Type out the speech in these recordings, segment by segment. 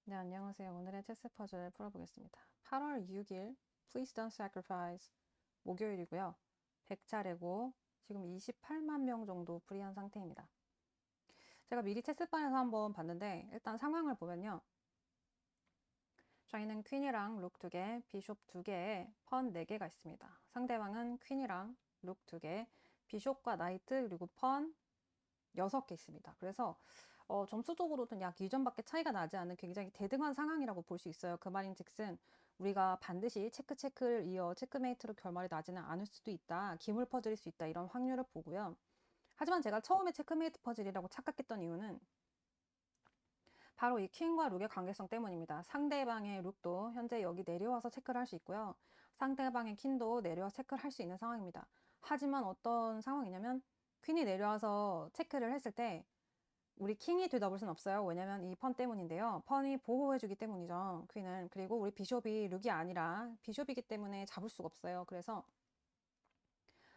네, 안녕하세요. 오늘의 체스 퍼즐을 풀어보겠습니다. 8월 6일, Please Don't Sacrifice, 목요일이고요. 100차례고, 지금 28만 명 정도 프리한 상태입니다. 제가 미리 체스판에서 한번 봤는데, 일단 상황을 보면요. 저희는 퀸이랑 룩 2개, 비숍 2개에 펀 4개가 있습니다. 상대방은 퀸이랑 룩 2개, 비숍과 나이트, 그리고 펀 6개 있습니다. 그래서 점수적으로는 약 2점밖에 차이가 나지 않는 굉장히 대등한 상황이라고 볼 수 있어요. 그 말인즉슨 우리가 반드시 체크를 이어 체크메이트로 결말이 나지는 않을 수도 있다. 기물 퍼즐일 수 있다. 이런 확률을 보고요. 하지만 제가 처음에 체크메이트 퍼즐이라고 착각했던 이유는 바로 이 퀸과 룩의 관계성 때문입니다. 상대방의 룩도 현재 여기 내려와서 체크를 할 수 있고요. 상대방의 퀸도 내려와서 체크를 할 수 있는 상황입니다. 하지만 어떤 상황이냐면 퀸이 내려와서 체크를 했을 때 우리 킹이 되돌아볼 순 없어요. 왜냐면 이 펀 때문인데요. 펀이 보호해주기 때문이죠. 퀸은. 그리고 우리 비숍이 룩이 아니라 비숍이기 때문에 잡을 수가 없어요. 그래서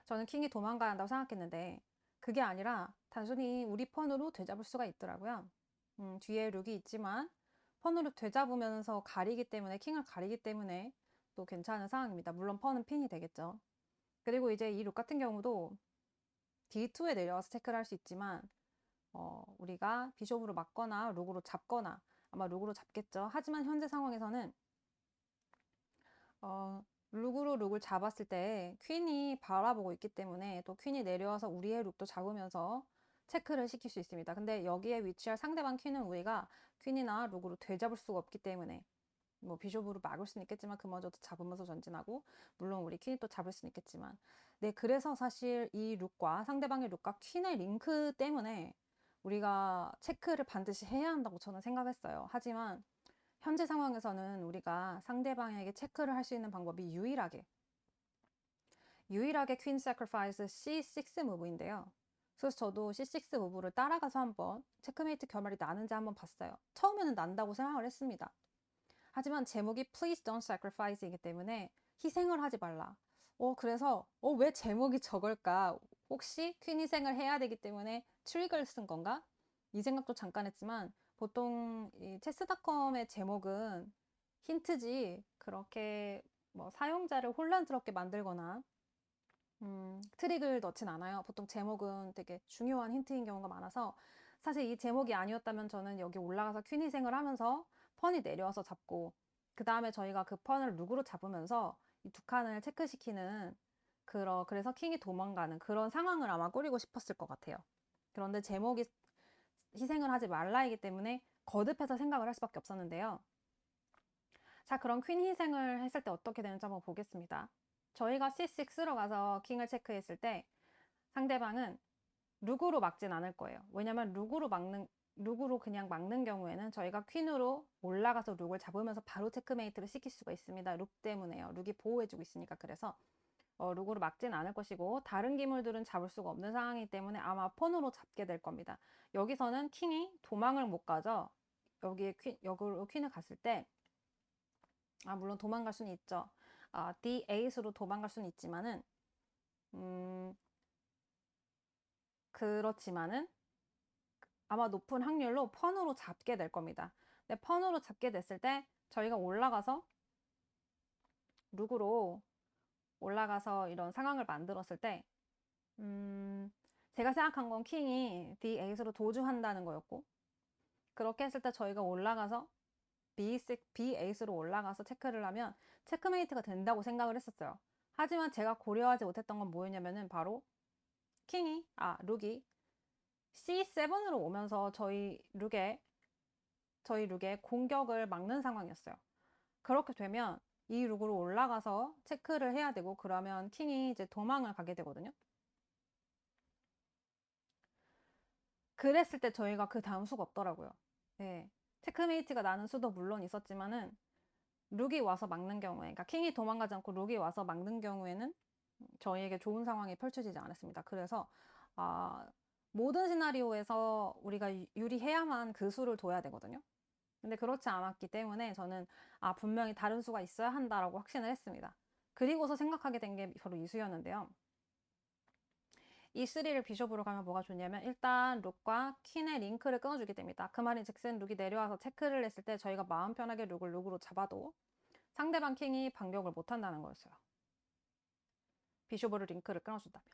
저는 킹이 도망가야 한다고 생각했는데 그게 아니라 단순히 우리 펀으로 되잡을 수가 있더라고요. 뒤에 룩이 있지만 펀으로 되잡으면서 가리기 때문에 킹을 가리기 때문에 또 괜찮은 상황입니다. 물론 펀은 핀이 되겠죠. 그리고 이제 이 룩 같은 경우도 D2에 내려와서 체크를 할 수 있지만 우리가 비숍으로 막거나 룩으로 잡거나 아마 룩으로 잡겠죠. 하지만 현재 상황에서는 룩으로 룩을 잡았을 때 퀸이 바라보고 있기 때문에 또 퀸이 내려와서 우리의 룩도 잡으면서 체크를 시킬 수 있습니다. 근데 여기에 위치할 상대방 퀸은 우리가 퀸이나 룩으로 되잡을 수가 없기 때문에 뭐 비숍으로 막을 수는 있겠지만 그마저도 잡으면서 전진하고 물론 우리 퀸이 또 잡을 수는 있겠지만 네, 그래서 사실 이 룩과 상대방의 룩과 퀸의 링크 때문에 우리가 체크를 반드시 해야 한다고 저는 생각했어요. 하지만 현재 상황에서는 우리가 상대방에게 체크를 할 수 있는 방법이 유일하게 퀸 sacrifice C6 무브인데요. 그래서 저도 C6 무브를 따라가서 한번 체크메이트 결말이 나는지 한번 봤어요. 처음에는 난다고 생각을 했습니다. 하지만 제목이 Please Don't Sacrifice이기 때문에 희생을 하지 말라. 그래서 왜 제목이 저걸까? 혹시 퀸 희생을 해야 되기 때문에 트리거를 쓴 건가? 이 생각도 잠깐 했지만 보통 이 체스닷컴의 제목은 힌트지 그렇게 뭐 사용자를 혼란스럽게 만들거나 트릭을 넣진 않아요. 보통 제목은 되게 중요한 힌트인 경우가 많아서 사실 이 제목이 아니었다면 저는 여기 올라가서 퀸 희생을 하면서 펀이 내려와서 잡고 그 다음에 저희가 그 펀을 룩으로 잡으면서 이 두 칸을 체크시키는 그래서 킹이 도망가는 그런 상황을 아마 꾸리고 싶었을 것 같아요. 그런데 제목이 희생을 하지 말라이기 때문에 거듭해서 생각을 할 수밖에 없었는데요. 자, 그럼 퀸 희생을 했을 때 어떻게 되는지 한번 보겠습니다. 저희가 C6로 가서 킹을 체크했을 때 상대방은 룩으로 막진 않을 거예요. 왜냐면 룩으로 그냥 막는 경우에는 저희가 퀸으로 올라가서 룩을 잡으면서 바로 체크메이트를 시킬 수가 있습니다. 룩 때문에요. 룩이 보호해주고 있으니까. 그래서 룩으로 막진 않을 것이고 다른 기물들은 잡을 수가 없는 상황이기 때문에 아마 폰으로 잡게 될 겁니다. 여기서는 킹이 도망을 못 가죠. 여기로 퀸을 갔을 때 물론 도망갈 수는 있죠. D8으로 도망갈 수는 있지만은 그렇지만은 아마 높은 확률로 펀으로 잡게 될 겁니다. 근데 펀으로 잡게 됐을 때 저희가 룩으로 올라가서 이런 상황을 만들었을 때 제가 생각한 건 킹이 D8으로 도주한다는 거였고 그렇게 했을 때 저희가 올라가서 B8으로 올라가서 체크를 하면 체크메이트가 된다고 생각을 했었어요. 하지만 제가 고려하지 못했던 건 뭐였냐면은 바로 룩이 C7으로 오면서 저희 룩의 공격을 막는 상황이었어요. 그렇게 되면 이 룩으로 올라가서 체크를 해야 되고 그러면 킹이 이제 도망을 가게 되거든요. 그랬을 때 저희가 그 다음 수가 없더라고요. 네. 체크메이트가 나는 수도 물론 있었지만은 룩이 와서 막는 경우에, 그러니까 킹이 도망가지 않고 룩이 와서 막는 경우에는 저희에게 좋은 상황이 펼쳐지지 않았습니다. 그래서 아, 모든 시나리오에서 우리가 유리해야만 그 수를 둬야 되거든요. 근데 그렇지 않았기 때문에 저는 분명히 다른 수가 있어야 한다라고 확신을 했습니다. 그리고서 생각하게 된 게 바로 이 수였는데요. E3를 비숍으로 가면 뭐가 좋냐면 일단 룩과 퀸의 링크를 끊어주게 됩니다. 그 말인 즉슨 룩이 내려와서 체크를 했을 때 저희가 마음 편하게 룩을 룩으로 잡아도 상대방 킹이 반격을 못한다는 거였어요. 비숍으로 링크를 끊어준다면.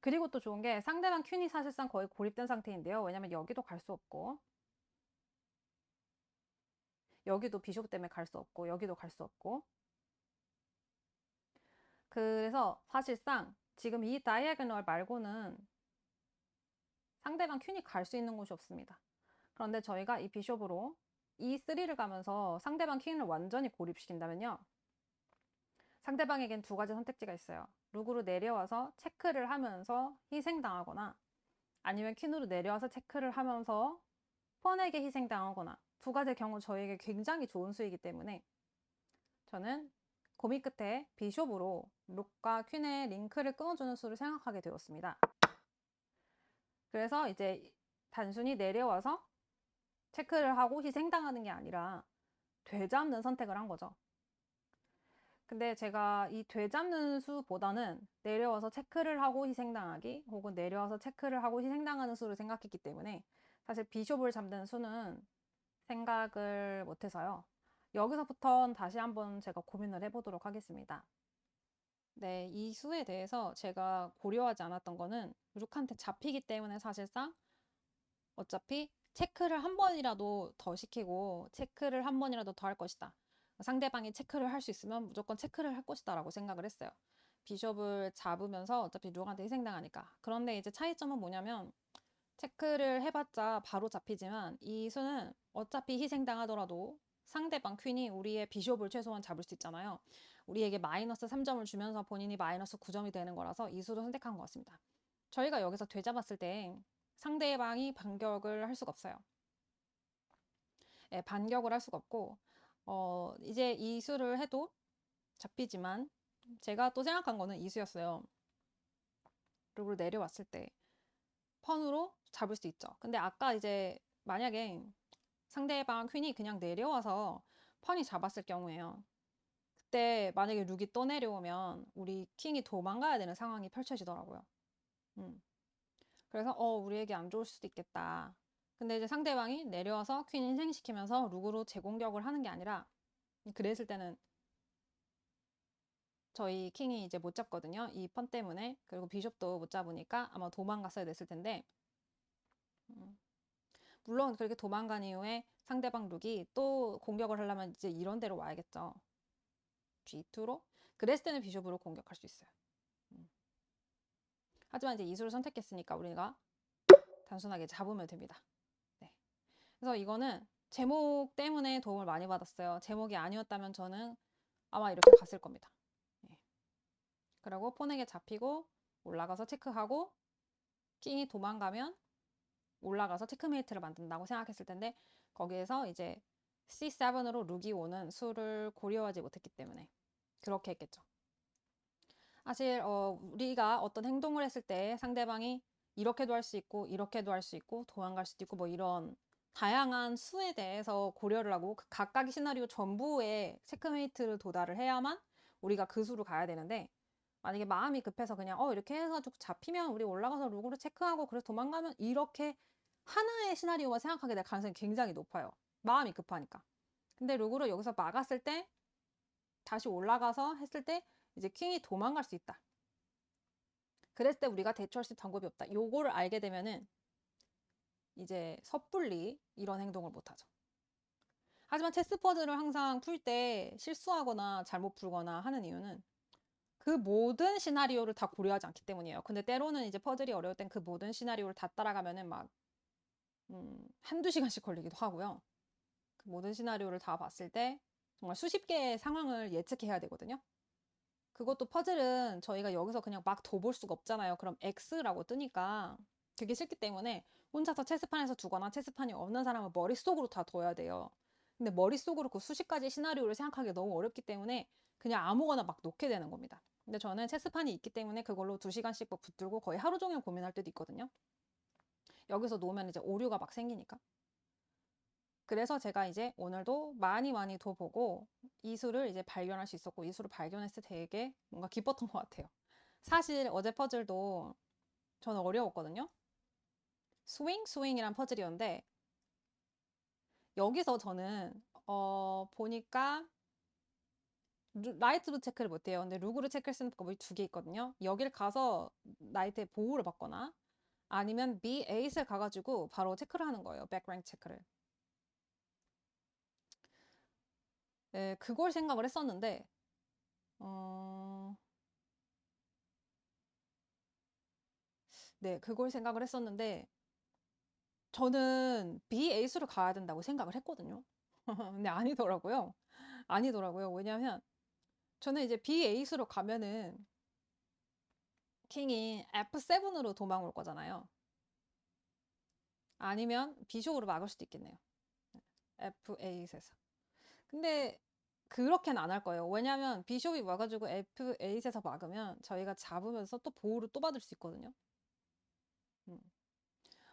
그리고 또 좋은 게 상대방 퀸이 사실상 거의 고립된 상태인데요. 왜냐면 여기도 갈 수 없고 여기도 비숍 때문에 갈 수 없고 여기도 갈 수 없고 그래서 사실상 지금 이 다이애고널 말고는 상대방 퀸이 갈 수 있는 곳이 없습니다. 그런데 저희가 이 비숍으로 E3를 가면서 상대방 퀸을 완전히 고립시킨다면요. 상대방에겐 두 가지 선택지가 있어요. 룩으로 내려와서 체크를 하면서 희생당하거나 아니면 퀸으로 내려와서 체크를 하면서 펀에게 희생당하거나 두 가지의 경우 저에게 굉장히 좋은 수이기 때문에 저는 고민 끝에 비숍으로 룩과 퀸의 링크를 끊어주는 수를 생각하게 되었습니다. 그래서 이제 단순히 내려와서 체크를 하고 희생당하는 게 아니라 되잡는 선택을 한 거죠. 근데 제가 이 되잡는 수보다는 내려와서 체크를 하고 희생당하기 혹은 내려와서 체크를 하고 희생당하는 수를 생각했기 때문에 사실 비숍을 잡는 수는 생각을 못해서요. 여기서부터 다시 한번 제가 고민을 해보도록 하겠습니다. 네, 이 수에 대해서 제가 고려하지 않았던 거는 룩한테 잡히기 때문에 사실상 어차피 체크를 한 번이라도 더 시키고 체크를 한 번이라도 더 할 것이다. 상대방이 체크를 할 수 있으면 무조건 체크를 할 것이다 라고 생각을 했어요. 비숍을 잡으면서 어차피 룩한테 희생당하니까. 그런데 이제 차이점은 뭐냐면 체크를 해봤자 바로 잡히지만 이 수는 어차피 희생당하더라도 상대방 퀸이 우리의 비숍을 최소한 잡을 수 있잖아요. 우리에게 마이너스 3점을 주면서 본인이 마이너스 9점이 되는 거라서 이 수를 선택한 것 같습니다. 저희가 여기서 되잡았을 때 상대방이 반격을 할 수가 없어요. 예, 반격을 할 수가 없고 이제 이 수를 해도 잡히지만 제가 또 생각한 거는 이 수였어요. 룩으로 내려왔을 때 펀으로 잡을 수 있죠. 근데 아까 이제 만약에 상대방 퀸이 그냥 내려와서 펀이 잡았을 경우에요. 그때 만약에 룩이 또 내려오면 우리 킹이 도망가야 되는 상황이 펼쳐지더라고요. 그래서 우리에게 안 좋을 수도 있겠다. 근데 이제 상대방이 내려와서 퀸 인생시키면서 룩으로 재공격을 하는 게 아니라 그랬을 때는 저희 킹이 이제 못 잡거든요. 이 펀 때문에. 그리고 비숍도 못 잡으니까 아마 도망갔어야 됐을 텐데 물론 그렇게 도망간 이후에 상대방 룩이 또 공격을 하려면 이제 이런 데로 와야겠죠. G2로? 그랬을 때는 비숍으로 공격할 수 있어요. 하지만 이제 이수를 선택했으니까 우리가 단순하게 잡으면 됩니다. 네. 그래서 이거는 제목 때문에 도움을 많이 받았어요. 제목이 아니었다면 저는 아마 이렇게 갔을 겁니다. 네. 그리고 폰에게 잡히고 올라가서 체크하고 킹이 도망가면 올라가서 체크메이트를 만든다고 생각했을 텐데 거기에서 이제 C7으로 룩이 오는 수를 고려하지 못했기 때문에 그렇게 했겠죠. 사실 우리가 어떤 행동을 했을 때 상대방이 이렇게도 할 수 있고 이렇게도 할 수 있고 도망갈 수도 있고 뭐 이런 다양한 수에 대해서 고려를 하고 그 각각의 시나리오 전부에 체크메이트를 도달을 해야만 우리가 그 수로 가야 되는데 만약에 마음이 급해서 그냥 이렇게 해가지고 잡히면 우리 올라가서 룩으로 체크하고 그래서 도망가면 이렇게 하나의 시나리오만 생각하게 될 가능성이 굉장히 높아요. 마음이 급하니까. 근데 룩으로 여기서 막았을 때 다시 올라가서 했을 때 이제 킹이 도망갈 수 있다. 그랬을 때 우리가 대처할 수 있는 방법이 없다. 요거를 알게 되면은 이제 섣불리 이런 행동을 못하죠. 하지만 체스 퍼즐을 항상 풀 때 실수하거나 잘못 풀거나 하는 이유는 그 모든 시나리오를 다 고려하지 않기 때문이에요. 근데 때로는 이제 퍼즐이 어려울 땐 그 모든 시나리오를 다 따라가면은 막 한두 시간씩 걸리기도 하고요. 그 모든 시나리오를 다 봤을 때 정말 수십 개의 상황을 예측해야 되거든요. 그것도 퍼즐은 저희가 여기서 그냥 막 둬볼 수가 없잖아요. 그럼 X라고 뜨니까 그게 싫기 때문에 혼자서 체스판에서 두거나 체스판이 없는 사람은 머릿속으로 다 둬야 돼요. 근데 머릿속으로 그 수십 가지 시나리오를 생각하기 너무 어렵기 때문에 그냥 아무거나 막 놓게 되는 겁니다. 근데 저는 체스판이 있기 때문에 그걸로 2시간씩 막 붙들고 거의 하루 종일 고민할 때도 있거든요. 여기서 놓으면 이제 오류가 막 생기니까. 그래서 제가 이제 오늘도 많이 더 보고 이 수를 이제 발견할 수 있었고 이 수를 발견했을 때 되게 뭔가 기뻤던 것 같아요. 사실 어제 퍼즐도 저는 어려웠거든요. 스윙이란 퍼즐이었는데 여기서 저는 보니까 라이트로 체크를 못해요. 근데 룩으로 체크할 수 있는 방법이 두 개 있거든요. 여기를 가서 라이트의 보호를 받거나 아니면 B8을 가가지고 바로 체크를 하는 거예요. 백랭크 체크를. 네, 그걸 생각을 했었는데 네, 그걸 생각을 했었는데 저는 B8으로 가야 된다고 생각을 했거든요. 근데 아니더라고요. 아니더라고요. 왜냐면 저는 이제 B8으로 가면은 킹이 F7으로 도망올 거잖아요. 아니면 비숍으로 막을 수도 있겠네요. F8에서. 근데 그렇게는 안 할 거예요. 왜냐면 비숍이 와가지고 F8에서 막으면 저희가 잡으면서 또 보호를 또 받을 수 있거든요. 음.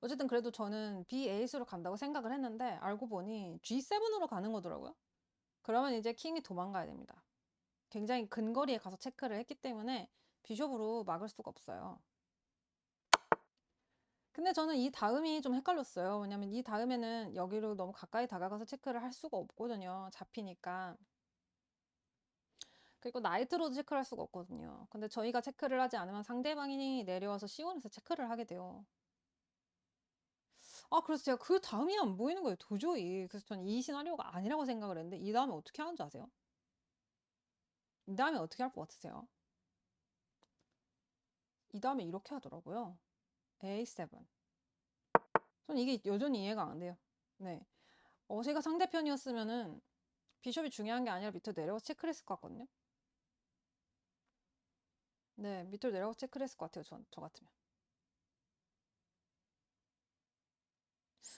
어쨌든 그래도 저는 B8으로 간다고 생각을 했는데 알고 보니 G7으로 가는 거더라고요. 그러면 이제 킹이 도망가야 됩니다. 굉장히 근거리에 가서 체크를 했기 때문에 비숍으로 막을 수가 없어요. 근데 저는 이 다음이 좀 헷갈렸어요. 왜냐면 이 다음에는 여기로 너무 가까이 다가가서 체크를 할 수가 없거든요. 잡히니까. 그리고 나이트로도 체크를 할 수가 없거든요. 근데 저희가 체크를 하지 않으면 상대방이 내려와서 C1에서 체크를 하게 돼요. 아, 그래서 제가 그 다음이 안 보이는 거예요. 도저히. 그래서 저는 이 시나리오가 아니라고 생각을 했는데 이 다음에 어떻게 하는 줄 아세요? 이 다음에 어떻게 할 것 같으세요? 이 다음에 이렇게 하더라고요. A7. 전 이게 여전히 이해가 안 돼요. 네. 제가 상대편이었으면은 비숍이 중요한 게 아니라 밑으로 내려가서 체크를 했을 것 같거든요. 네, 밑으로 내려가서 체크를 했을 것 같아요. 저 같으면.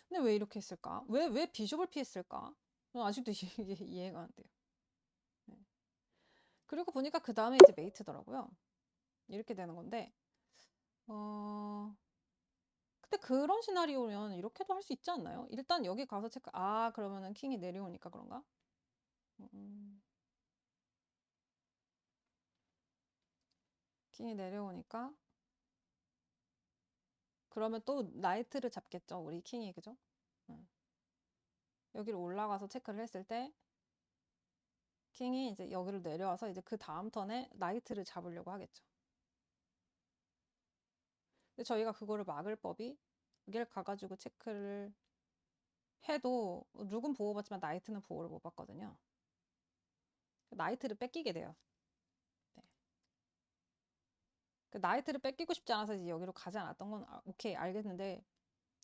근데 왜 이렇게 했을까? 왜 비숍을 피했을까? 저는 아직도 이게 이해가 안 돼요. 네. 그리고 보니까 그 다음에 이제 메이트더라고요. 이렇게 되는 건데, 어, 근데 그런 시나리오면 이렇게도 할 수 있지 않나요? 일단 여기 가서 그러면은 킹이 내려오니까 그런가? 음, 킹이 내려오니까, 그러면 또 나이트를 잡겠죠, 우리 킹이, 그죠? 음. 여기를 올라가서 체크를 했을 때, 킹이 이제 여기로 내려와서 이제 그 다음 턴에 나이트를 잡으려고 하겠죠. 근데 저희가 그거를 막을 법이 여기를 가가지고 체크를 해도 룩은 보호받지만 나이트는 보호를 못 받거든요. 나이트를 뺏기게 돼요. 네. 그 나이트를 뺏기고 싶지 않아서 이제 여기로 가지 않았던 건 오케이 알겠는데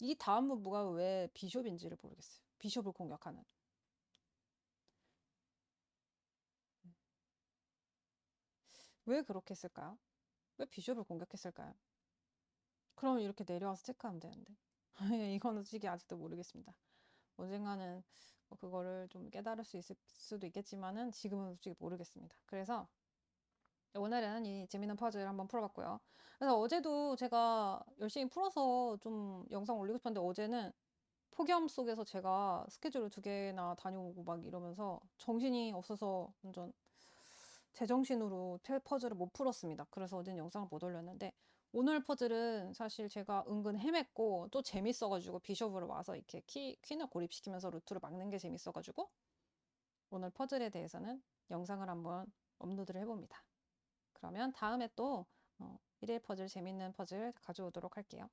이 다음 무브가 왜 비숍인지를 모르겠어요. 비숍을 공격하는. 왜 그렇게 했을까요? 왜 비숍을 공격했을까요? 그러면 이렇게 내려와서 체크하면 되는데. 이거는 솔직히 아직도 모르겠습니다. 언젠가는 그거를 좀 깨달을 수 있을 수도 있겠지만은 지금은 솔직히 모르겠습니다. 그래서 오늘은 이 재밌는 퍼즐 한번 풀어봤고요. 그래서 어제도 제가 열심히 풀어서 좀 영상 올리고 싶었는데 어제는 폭염 속에서 제가 스케줄을 두 개나 다녀오고 막 이러면서 정신이 없어서 완전 제정신으로 퍼즐을 못 풀었습니다. 그래서 어제는 영상을 못 올렸는데 오늘 퍼즐은 사실 제가 은근 헤맸고 또 재밌어가지고 비숍으로 와서 이렇게 퀸을 고립시키면서 루트를 막는 게 재밌어가지고 오늘 퍼즐에 대해서는 영상을 한번 업로드를 해봅니다. 그러면 다음에 또 일일 퍼즐 재밌는 퍼즐 가져오도록 할게요.